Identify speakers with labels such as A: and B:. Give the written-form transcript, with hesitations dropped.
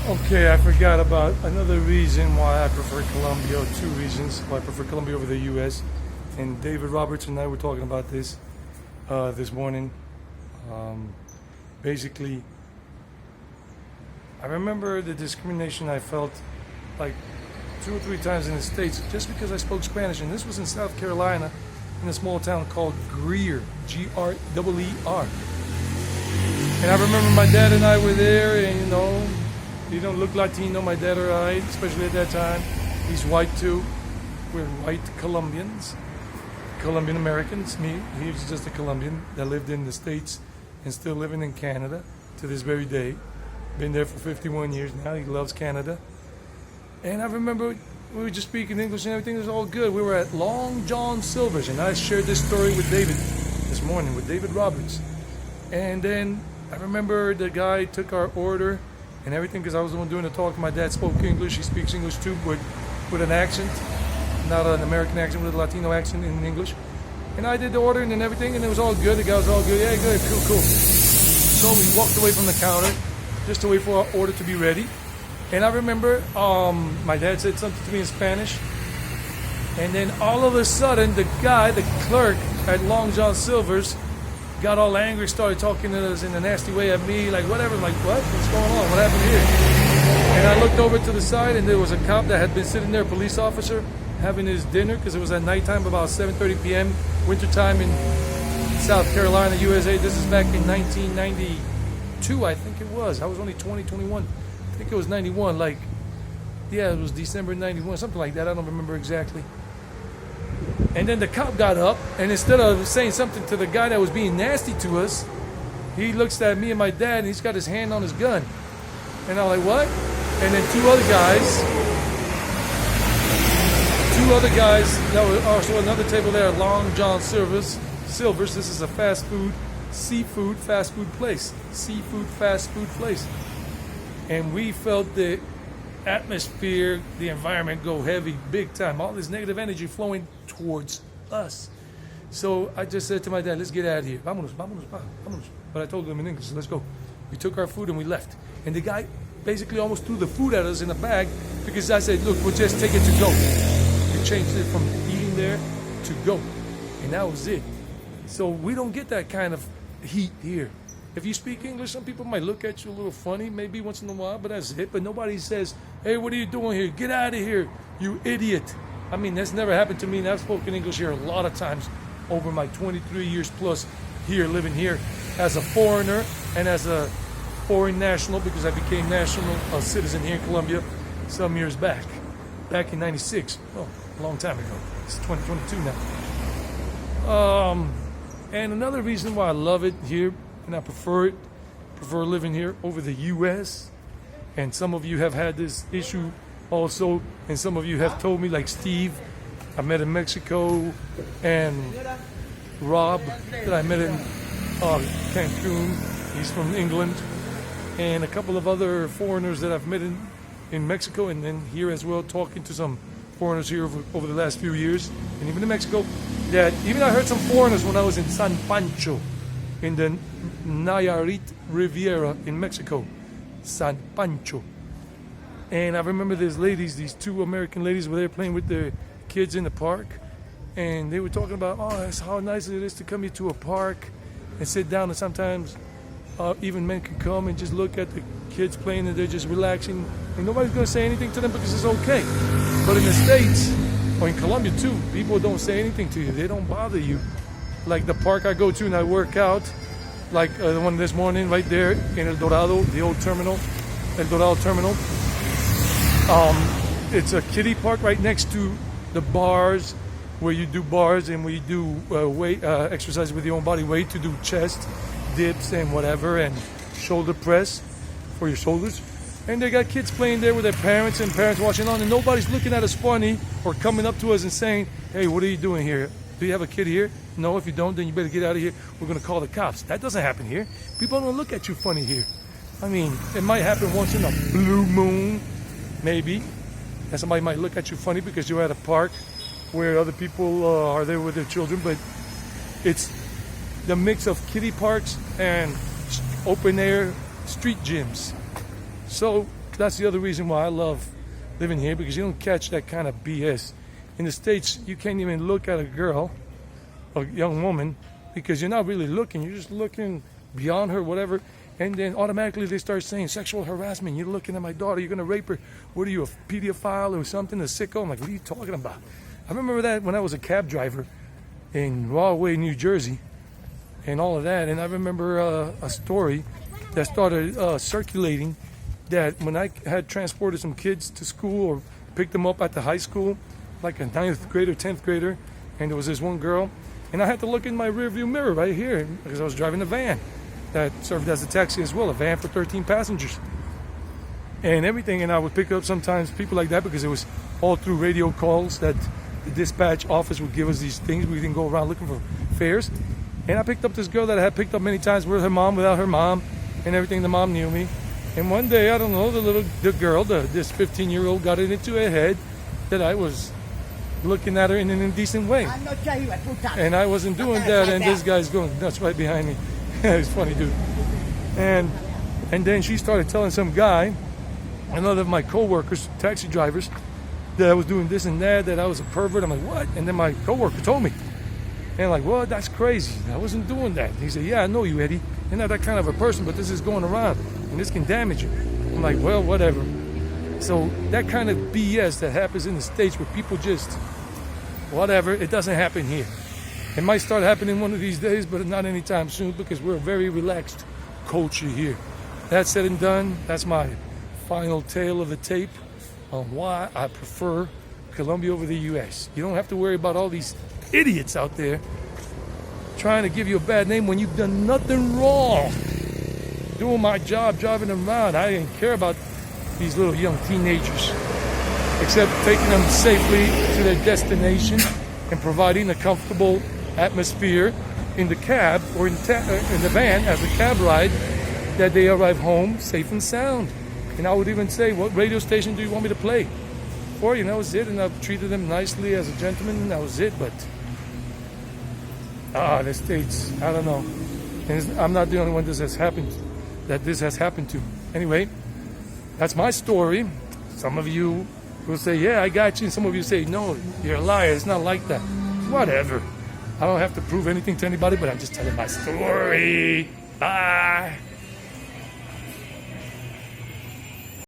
A: Okay, I forgot about another reason why I prefer Colombia, or two reasons why I prefer Colombia over the U.S. And David Roberts and I were talking about this this morning. Um, Basically, I remember the discrimination I felt like 2 or 3 times in the States just because I spoke Spanish. And this was in South Carolina in a small town called Greer, Greer. And I remember my dad and I were there, and he don't look Latino, my dad or I, especially at that time. He's white too. We're white Colombians, Colombian Americans. Me, he was just a Colombian that lived in the States and still living in Canada to this very day. Been there for 51 years now. He loves Canada. And I remember we were just speaking English and everything was all good. We were at Long John Silver's, and I shared this story with David this morning, with David Roberts. And then I remember the guy took our order and everything, because I was the one doing the talk. My dad spoke English. He speaks English too, but with an accent, not an American accent, with a Latino accent in English. And I did the ordering and everything, and it was all good. The guy was all good. Yeah, good, cool. So we walked away from the counter just to wait for our order to be ready. And I remember my dad said something to me in Spanish. And then all of a sudden, the guy, the clerk at Long John Silver's, got all angry, started talking to us in a nasty way at me, like whatever. I'm like, what's going on? What happened here? And I looked over to the side, and there was a cop that had been sitting there, a police officer, having his dinner, because it was at nighttime, about 7:30 p.m., wintertime in South Carolina, USA. This is back in 1992, I think it was. I was only 21. I think it was 91. It was December 91, something like that. I don't remember exactly. And then the cop got up, and instead of saying something to the guy that was being nasty to us, he looks at me and my dad, and he's got his hand on his gun. And I'm like, what? And then two other guys that were also another table there at Long John Silver's. This is a seafood fast food place. And we felt the atmosphere, the environment go heavy, big time. All this negative energy flowing towards us. So I just said to my dad, let's get out of here. Vámonos. But I told him in English, let's go. We took our food and we left. And the guy basically almost threw the food at us in a bag, because I said, look, we'll just take it to go. We changed it from eating there to go. And that was it. So we don't get that kind of heat here. If you speak English, some people might look at you a little funny, maybe once in a while, but that's it. But nobody says, hey, what are you doing here? Get out of here, you idiot. I mean, that's never happened to me, and I've spoken English here a lot of times over my 23 years plus here, living here as a foreigner and as a foreign national, because I became national citizen here in Colombia some years back in 96. Oh, a long time ago. It's 2022 now. And another reason why I love it here, and I prefer living here over the U.S. And some of you have had this issue also, and some of you have told me, like Steve, I met in Mexico, and Rob, that I met in Cancun, he's from England, and a couple of other foreigners that I've met in Mexico, and then here as well, talking to some foreigners here over the last few years, and even in Mexico, that even I heard some foreigners when I was in San Pancho, in the Nayarit Riviera in Mexico, San Pancho. And I remember these two American ladies were there playing with their kids in the park, and they were talking about, that's how nice it is to come here to a park and sit down, and sometimes even men can come and just look at the kids playing, and they're just relaxing, and nobody's going to say anything to them because it's okay. But in the States, or in Colombia too, people don't say anything to you. They don't bother you. Like the park I go to and I work out, like the one this morning right there in El Dorado, the old terminal, El Dorado terminal. It's a kiddie park right next to the bars, where you do bars and where you do weight exercise with your own body weight to do chest dips and whatever, and shoulder press for your shoulders. And they got kids playing there with their parents, and parents watching on, and nobody's looking at us funny or coming up to us and saying, hey, what are you doing here? Do you have a kid here? No, if you don't, then you better get out of here. We're going to call the cops. That doesn't happen here. People don't look at you funny here. I mean, it might happen once in a blue moon, maybe, and somebody might look at you funny because you're at a park where other people are there with their children, but it's the mix of kiddie parks and open air street gyms. So that's the other reason why I love living here, because you don't catch that kind of BS. In the States, you can't even look at a girl, a young woman, because you're not really looking. You're just looking beyond her, whatever. And then automatically they start saying sexual harassment. You're looking at my daughter. You're going to rape her. What are you, a pedophile or something, a sicko? I'm like, what are you talking about? I remember that when I was a cab driver in Rahway, New Jersey, and all of that. And I remember a story that started circulating, that when I had transported some kids to school or picked them up at the high school, like a 9th grader, 10th grader, and there was this one girl, and I had to look in my rearview mirror right here because I was driving a van that served as a taxi as well, a van for 13 passengers and everything. And I would pick up sometimes people like that because it was all through radio calls that the dispatch office would give us these things. We didn't go around looking for fares. And I picked up this girl that I had picked up many times with her mom, without her mom, and everything. The mom knew me. And one day, I don't know, the girl, this 15-year-old, got it into her head that I was looking at her in an indecent way. And I wasn't doing that, and this guy's going nuts right behind me. It's funny, dude. And then she started telling some guy, another of my co-workers, taxi drivers, that I was doing this and that I was a pervert. I'm like, what? And then my co-worker told me. And I'm like, well, that's crazy. I wasn't doing that. He said, yeah, I know you, Eddie. You're not that kind of a person, but this is going around, and this can damage you. I'm like, well, whatever. So that kind of BS that happens in the States where people just, whatever, it doesn't happen here. It might start happening one of these days, but not anytime soon, because we're a very relaxed culture here. That said and done, that's my final tale of the tape on why I prefer Colombia over the U.S. You don't have to worry about all these idiots out there trying to give you a bad name when you've done nothing wrong. Doing my job, driving them around. I didn't care about these little young teenagers, except taking them safely to their destination and providing a comfortable atmosphere in the cab or in the van as a cab ride, that they arrive home safe and sound. And I would even say, what radio station do you want me to play for? You know, that was it. And I've treated them nicely as a gentleman, and that was it. But the States, I don't know. And I'm not the only one this has happened to. Anyway, that's my story. Some of you will say, yeah, I got you. And some of you say, no, you're a liar. It's not like that. Whatever. I don't have to prove anything to anybody, but I'm just telling my story. Bye.